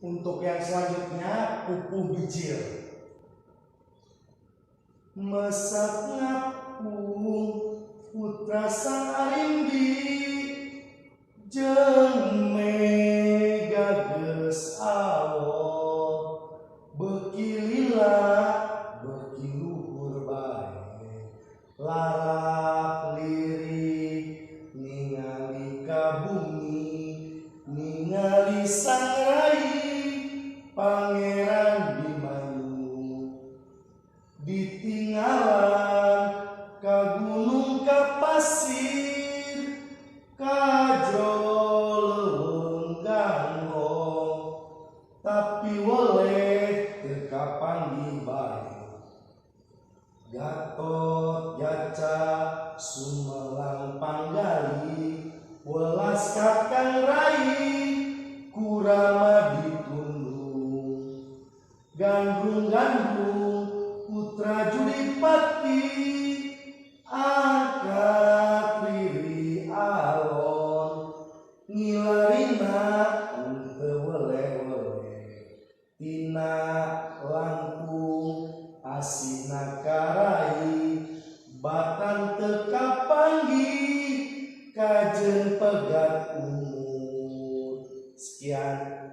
Untuk yang selanjutnya pupuh bijil. Mesak ngapung putra sang arimbi jeung mega geus awor beuki lila beuki luhur bae larak lirik ningali ka bumi ningali sang rai Pangeran Bimayu ditinggalan ka gunung ka pasir ka jolo ganggong tapi weleh teu kapanggih bae Gatot Kaca Sumelang Panggali welas kakang rai kurama ditundung gandrung-gandrung putra Judipati angkat riri alon ngilarina henteu weleh-weleh tina langkung asina karai batan teu kapanggih kajeun pegat umur. Sekian.